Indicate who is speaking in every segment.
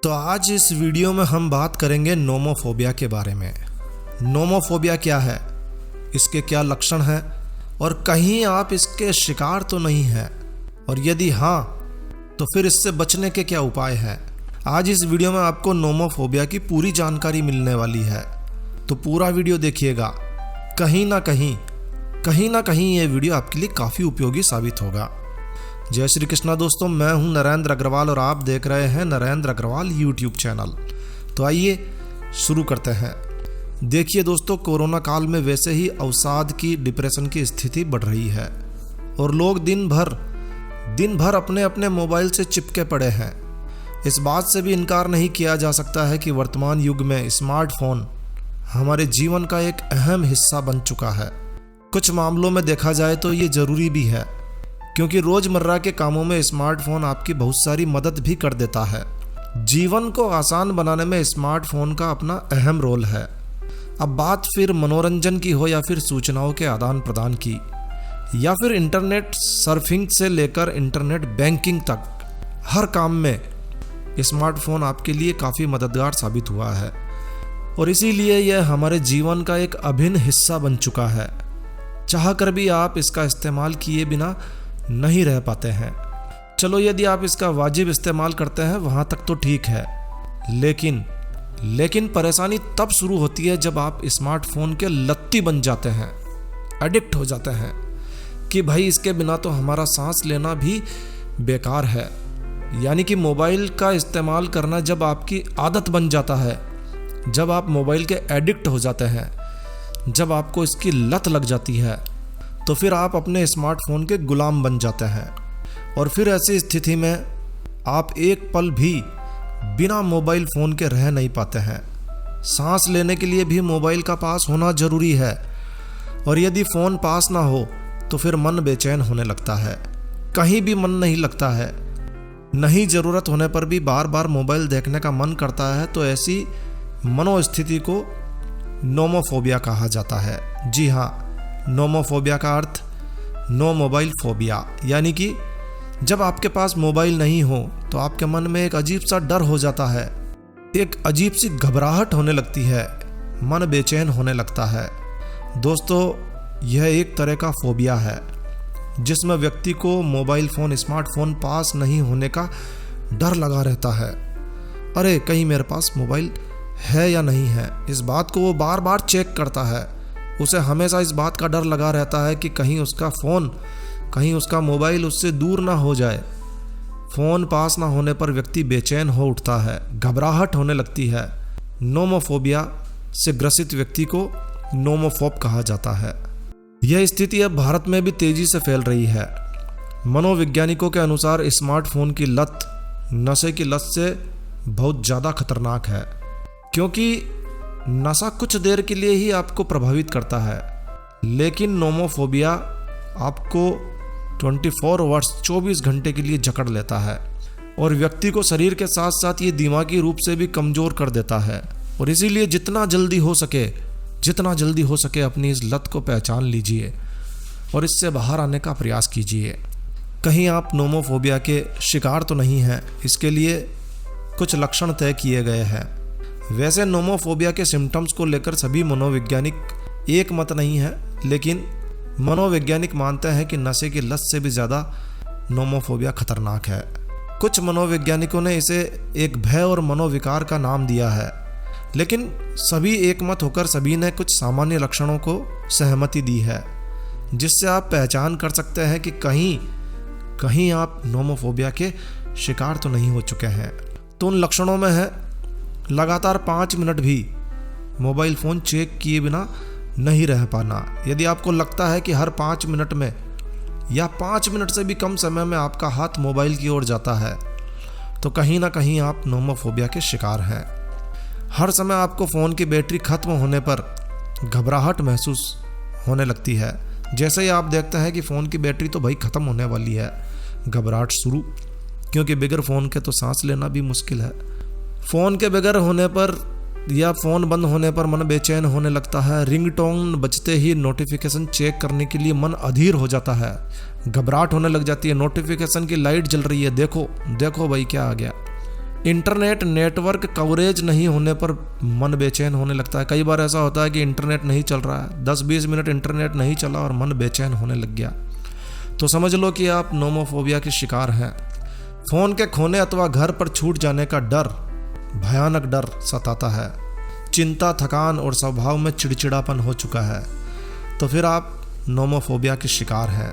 Speaker 1: तो आज इस वीडियो में हम बात करेंगे नोमोफोबिया के बारे में। नोमोफोबिया क्या है, इसके क्या लक्षण हैं और कहीं आप इसके शिकार तो नहीं हैं, और यदि हाँ तो फिर इससे बचने के क्या उपाय हैं। आज इस वीडियो में आपको नोमोफोबिया की पूरी जानकारी मिलने वाली है, तो पूरा वीडियो देखिएगा। कहीं ना कहीं ये वीडियो आपके लिए काफ़ी उपयोगी साबित होगा। जय श्री कृष्णा दोस्तों, मैं हूं नरेंद्र अग्रवाल और आप देख रहे हैं नरेंद्र अग्रवाल यूट्यूब चैनल। तो आइए शुरू करते हैं। देखिए दोस्तों, कोरोना काल में वैसे ही अवसाद की, डिप्रेशन की स्थिति बढ़ रही है और लोग दिन भर अपने अपने मोबाइल से चिपके पड़े हैं। इस बात से भी इनकार नहीं किया जा सकता है कि वर्तमान युग में स्मार्टफोन हमारे जीवन का एक अहम हिस्सा बन चुका है। कुछ मामलों में देखा जाए तो ये ज़रूरी भी है, क्योंकि रोज़मर्रा के कामों में स्मार्टफोन आपकी बहुत सारी मदद भी कर देता है। जीवन को आसान बनाने में स्मार्टफोन का अपना अहम रोल है। अब बात फिर मनोरंजन की हो या फिर सूचनाओं के आदान प्रदान की, या फिर इंटरनेट सर्फिंग से लेकर इंटरनेट बैंकिंग तक, हर काम में स्मार्टफोन आपके लिए काफ़ी मददगार साबित हुआ है और इसीलिए यह हमारे जीवन का एक अभिन्न हिस्सा बन चुका है। चाह कर भी आप इसका इस्तेमाल किए बिना नहीं रह पाते हैं। चलो, यदि आप इसका वाजिब इस्तेमाल करते हैं वहाँ तक तो ठीक है, लेकिन परेशानी तब शुरू होती है जब आप स्मार्टफोन के लत्ती बन जाते हैं, एडिक्ट हो जाते हैं कि भाई इसके बिना तो हमारा सांस लेना भी बेकार है। यानी कि मोबाइल का इस्तेमाल करना जब आपकी आदत बन जाता है, जब आप मोबाइल के एडिक्ट हो जाते हैं, जब आपको इसकी लत लग जाती है, तो फिर आप अपने स्मार्टफोन के गुलाम बन जाते हैं। और फिर ऐसी स्थिति में आप एक पल भी बिना मोबाइल फ़ोन के रह नहीं पाते हैं। सांस लेने के लिए भी मोबाइल का पास होना ज़रूरी है, और यदि फ़ोन पास ना हो तो फिर मन बेचैन होने लगता है, कहीं भी मन नहीं लगता है, नहीं ज़रूरत होने पर भी बार बार मोबाइल देखने का मन करता है। तो ऐसी मनोस्थिति को नोमोफोबिया कहा जाता है। जी हाँ, नोमोफोबिया का अर्थ नो मोबाइल फोबिया, यानी कि जब आपके पास मोबाइल नहीं हो तो आपके मन में एक अजीब सा डर हो जाता है, एक अजीब सी घबराहट होने लगती है, मन बेचैन होने लगता है। दोस्तों, यह एक तरह का फोबिया है जिसमें व्यक्ति को मोबाइल फ़ोन, स्मार्टफोन पास नहीं होने का डर लगा रहता है। अरे कहीं मेरे पास मोबाइल है या नहीं है, इस बात को वो बार बार चेक करता है। उसे हमेशा इस बात का डर लगा रहता है कि कहीं उसका फ़ोन, कहीं उसका मोबाइल उससे दूर ना हो जाए। फ़ोन पास ना होने पर व्यक्ति बेचैन हो उठता है, घबराहट होने लगती है। नोमोफोबिया से ग्रसित व्यक्ति को नोमोफोब कहा जाता है। यह स्थिति अब भारत में भी तेज़ी से फैल रही है। मनोवैज्ञानिकों के अनुसार स्मार्टफोन की लत नशे की लत से बहुत ज़्यादा खतरनाक है, क्योंकि नशा कुछ देर के लिए ही आपको प्रभावित करता है, लेकिन नोमोफोबिया आपको 24 घंटे के लिए जकड़ लेता है और व्यक्ति को शरीर के साथ साथ ये दिमागी रूप से भी कमज़ोर कर देता है। और इसीलिए जितना जल्दी हो सके अपनी इस लत को पहचान लीजिए और इससे बाहर आने का प्रयास कीजिए। कहीं आप नोमोफोबिया के शिकार तो नहीं हैं, इसके लिए कुछ लक्षण तय किए गए हैं। वैसे नोमोफोबिया के सिम्टम्स को लेकर सभी मनोवैज्ञानिक एक मत नहीं है, लेकिन मनोवैज्ञानिक मानते हैं कि नशे की लत से भी ज़्यादा नोमोफोबिया खतरनाक है। कुछ मनोवैज्ञानिकों ने इसे एक भय और मनोविकार का नाम दिया है, लेकिन सभी एक मत होकर सभी ने कुछ सामान्य लक्षणों को सहमति दी है, जिससे आप पहचान कर सकते हैं कि कहीं आप नोमोफोबिया के शिकार तो नहीं हो चुके हैं। तो उन लक्षणों में है लगातार 5 मिनट भी मोबाइल फ़ोन चेक किए बिना नहीं रह पाना। यदि आपको लगता है कि हर 5 मिनट में या 5 मिनट से भी कम समय में आपका हाथ मोबाइल की ओर जाता है, तो कहीं ना कहीं आप नोमोफोबिया के शिकार हैं। हर समय आपको फ़ोन की बैटरी ख़त्म होने पर घबराहट महसूस होने लगती है। जैसे ही आप देखते हैं कि फ़ोन की बैटरी तो भाई ख़त्म होने वाली है, घबराहट शुरू, क्योंकि बगैर फ़ोन के तो सांस लेना भी मुश्किल है। फ़ोन के बगैर होने पर या फ़ोन बंद होने पर मन बेचैन होने लगता है। रिंगटोन बजते ही नोटिफिकेशन चेक करने के लिए मन अधीर हो जाता है, घबराहट होने लग जाती है। नोटिफिकेशन की लाइट जल रही है, देखो भाई क्या आ गया, इंटरनेट नेटवर्क कवरेज नहीं होने पर मन बेचैन होने लगता है। कई बार ऐसा होता है कि इंटरनेट नहीं चल रहा है, 10-20 मिनट इंटरनेट नहीं चला और मन बेचैन होने लग गया, तो समझ लो कि आप नोमोफोबिया के शिकार हैं। फ़ोन के खोने अथवा घर पर छूट जाने का डर, भयानक डर सताता है। चिंता, थकान और स्वभाव में चिड़चिड़ापन हो चुका है, तो फिर आप नोमोफोबिया के शिकार हैं।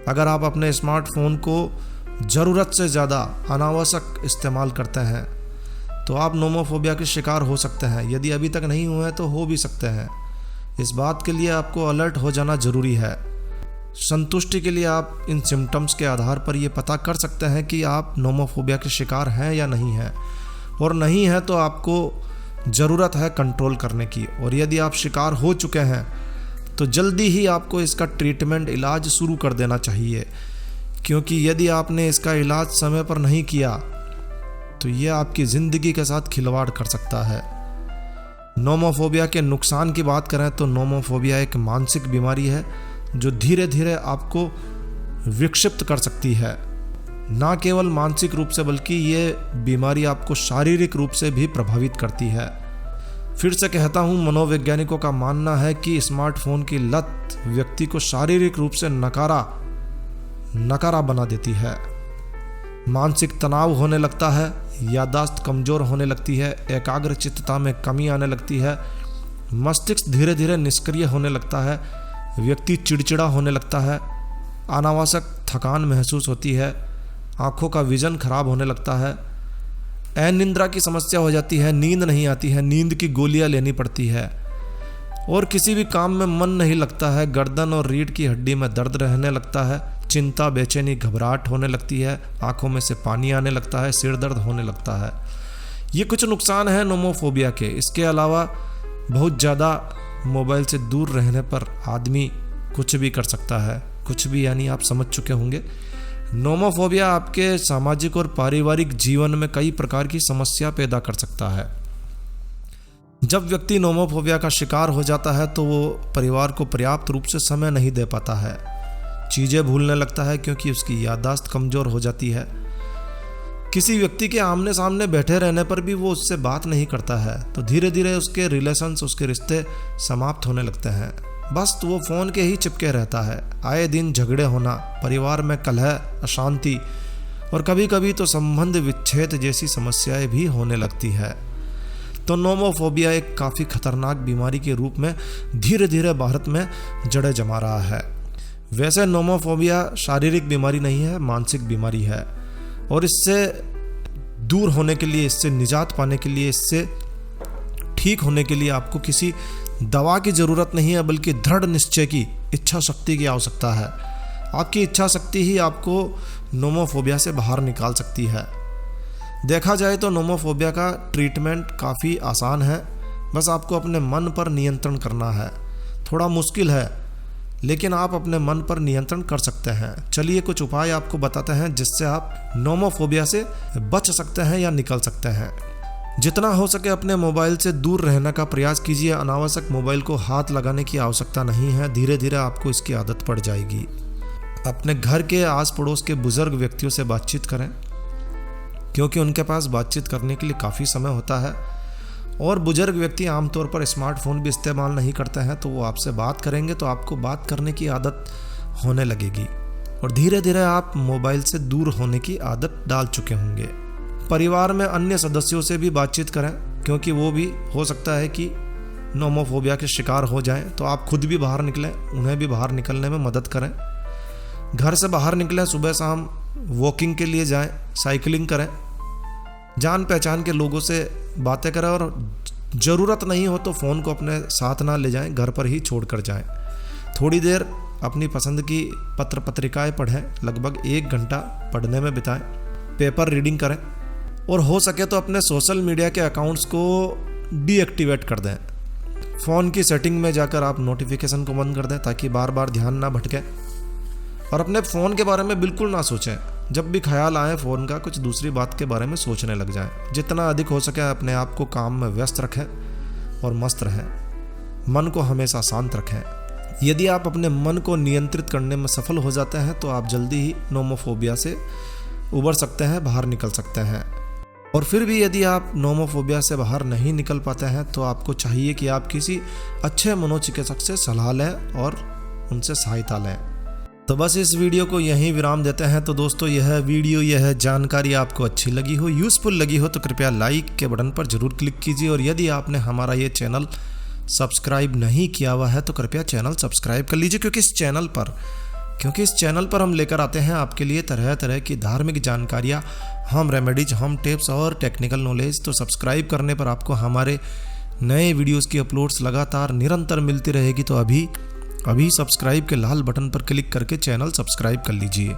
Speaker 1: अगर आप अपने स्मार्टफोन को ज़रूरत से ज़्यादा अनावश्यक इस्तेमाल करते हैं तो आप नोमोफोबिया के शिकार हो सकते हैं। यदि अभी तक नहीं हुए हैं तो हो भी सकते हैं। इस बात के लिए आपको अलर्ट हो जाना ज़रूरी है। संतुष्टि के लिए आप इन सिम्टम्स के आधार पर ये पता कर सकते हैं कि आप नोमोफोबिया के शिकार हैं या नहीं हैं, और नहीं है तो आपको ज़रूरत है कंट्रोल करने की। और यदि आप शिकार हो चुके हैं तो जल्दी ही आपको इसका ट्रीटमेंट, इलाज शुरू कर देना चाहिए, क्योंकि यदि आपने इसका इलाज समय पर नहीं किया तो यह आपकी ज़िंदगी के साथ खिलवाड़ कर सकता है। नोमोफोबिया के नुकसान की बात करें तो नोमोफोबिया एक मानसिक बीमारी है जो धीरे धीरे आपको विक्षिप्त कर सकती है। ना केवल मानसिक रूप से बल्कि ये बीमारी आपको शारीरिक रूप से भी प्रभावित करती है। फिर से कहता हूँ, मनोवैज्ञानिकों का मानना है कि स्मार्टफोन की लत व्यक्ति को शारीरिक रूप से नकारा बना देती है। मानसिक तनाव होने लगता है, याददाश्त कमज़ोर होने लगती है, एकाग्रचित्तता में कमी आने लगती है, मस्तिष्क धीरे धीरे निष्क्रिय होने लगता है, व्यक्ति चिड़चिड़ा होने लगता है, अनावश्यक थकान महसूस होती है, आँखों का विजन खराब होने लगता है, अनिद्रा की समस्या हो जाती है, नींद नहीं आती है, नींद की गोलियां लेनी पड़ती है, और किसी भी काम में मन नहीं लगता है, गर्दन और रीढ़ की हड्डी में दर्द रहने लगता है, चिंता, बेचैनी, घबराहट होने लगती है, आंखों में से पानी आने लगता है, सिर दर्द होने लगता है। ये कुछ नुकसान हैं नोमोफोबिया के। इसके अलावा बहुत ज़्यादा मोबाइल से दूर रहने पर आदमी कुछ भी कर सकता है। कुछ भी यानी आप समझ चुके होंगे। नोमोफोबिया आपके सामाजिक और पारिवारिक जीवन में कई प्रकार की समस्या पैदा कर सकता है। जब व्यक्ति नोमोफोबिया का शिकार हो जाता है तो वो परिवार को पर्याप्त रूप से समय नहीं दे पाता है, चीज़ें भूलने लगता है क्योंकि उसकी याददाश्त कमज़ोर हो जाती है। किसी व्यक्ति के आमने सामने बैठे रहने पर भी वो उससे बात नहीं करता है, तो धीरे धीरे उसके रिलेशंस, उसके रिश्ते समाप्त होने लगते हैं। बस वो फ़ोन के ही चिपके रहता है। आए दिन झगड़े होना, परिवार में कलह, अशांति और कभी कभी तो संबंध विच्छेद जैसी समस्याएं भी होने लगती है। तो नोमोफोबिया एक काफ़ी खतरनाक बीमारी के रूप में धीरे धीरे भारत में जड़ें जमा रहा है। वैसे नोमोफोबिया शारीरिक बीमारी नहीं है, मानसिक बीमारी है, और इससे दूर होने के लिए, इससे निजात पाने के लिए, इससे ठीक होने के लिए आपको किसी दवा की ज़रूरत नहीं है, बल्कि दृढ़ निश्चय की, इच्छा शक्ति की आवश्यकता है। आपकी इच्छा शक्ति ही आपको नोमोफोबिया से बाहर निकाल सकती है। देखा जाए तो नोमोफोबिया का ट्रीटमेंट काफ़ी आसान है, बस आपको अपने मन पर नियंत्रण करना है। थोड़ा मुश्किल है, लेकिन आप अपने मन पर नियंत्रण कर सकते हैं। चलिए कुछ उपाय आपको बताते हैं जिससे आप नोमोफोबिया से बच सकते हैं या निकल सकते हैं। जितना हो सके अपने मोबाइल से दूर रहने का प्रयास कीजिए। अनावश्यक मोबाइल को हाथ लगाने की आवश्यकता नहीं है, धीरे धीरे आपको इसकी आदत पड़ जाएगी। अपने घर के आस पड़ोस के बुजुर्ग व्यक्तियों से बातचीत करें, क्योंकि उनके पास बातचीत करने के लिए काफ़ी समय होता है, और बुजुर्ग व्यक्ति आमतौर पर स्मार्टफोन भी इस्तेमाल नहीं करते हैं, तो वो आपसे बात करेंगे तो आपको बात करने की आदत होने लगेगी और धीरे धीरे आप मोबाइल से दूर होने की आदत डाल चुके होंगे। परिवार में अन्य सदस्यों से भी बातचीत करें, क्योंकि वो भी हो सकता है कि नोमोफोबिया के शिकार हो जाएं, तो आप खुद भी बाहर निकलें, उन्हें भी बाहर निकलने में मदद करें। घर से बाहर निकलें, सुबह शाम वॉकिंग के लिए जाएं, साइकिलिंग करें, जान पहचान के लोगों से बातें करें, और ज़रूरत नहीं हो तो फ़ोन को अपने साथ ना ले जाएं, घर पर ही छोड़ कर जाएं। थोड़ी देर अपनी पसंद की पत्र पत्रिकाएं पढ़ें, लगभग 1 घंटा पढ़ने में बिताएं, पेपर रीडिंग करें, और हो सके तो अपने सोशल मीडिया के अकाउंट्स को डीएक्टिवेट कर दें। फ़ोन की सेटिंग में जाकर आप नोटिफिकेशन को बंद कर दें ताकि बार बार ध्यान ना भटके, और अपने फ़ोन के बारे में बिल्कुल ना सोचें। जब भी ख्याल आए फ़ोन का, कुछ दूसरी बात के बारे में सोचने लग जाएं। जितना अधिक हो सके अपने आप को काम में व्यस्त रखें और मस्त रहें। मन को हमेशा शांत रखें। यदि आप अपने मन को नियंत्रित करने में सफल हो जाते हैं तो आप जल्दी ही नोमोफोबिया से उबर सकते हैं, बाहर निकल सकते हैं। और फिर भी यदि आप नोमोफोबिया से बाहर नहीं निकल पाते हैं तो आपको चाहिए कि आप किसी अच्छे मनोचिकित्सक से सलाह लें और उनसे सहायता लें। तो बस इस वीडियो को यहीं विराम देते हैं। तो दोस्तों यह जानकारी आपको अच्छी लगी हो, यूज़फुल लगी हो तो कृपया लाइक के बटन पर ज़रूर क्लिक कीजिए। और यदि आपने हमारा ये चैनल सब्सक्राइब नहीं किया हुआ है तो कृपया चैनल सब्सक्राइब कर लीजिए, क्योंकि इस चैनल पर हम लेकर आते हैं आपके लिए तरह तरह की धार्मिक जानकारियाँ, होम रेमेडीज, होम टिप्स और टेक्निकल नॉलेज। तो सब्सक्राइब करने पर आपको हमारे नए वीडियोज़ की अपलोड्स लगातार निरंतर मिलती रहेगी। तो अभी सब्सक्राइब के लाल बटन पर क्लिक करके चैनल सब्सक्राइब कर लीजिए।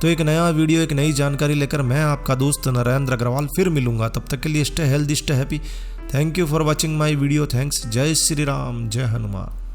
Speaker 1: तो एक नया वीडियो, एक नई जानकारी लेकर मैं आपका दोस्त नरेंद्र अग्रवाल फिर मिलूंगा। तब तक के लिए stay healthy, stay happy. Thank you for watching my video. Thanks. जय श्री राम, जय हनुमान।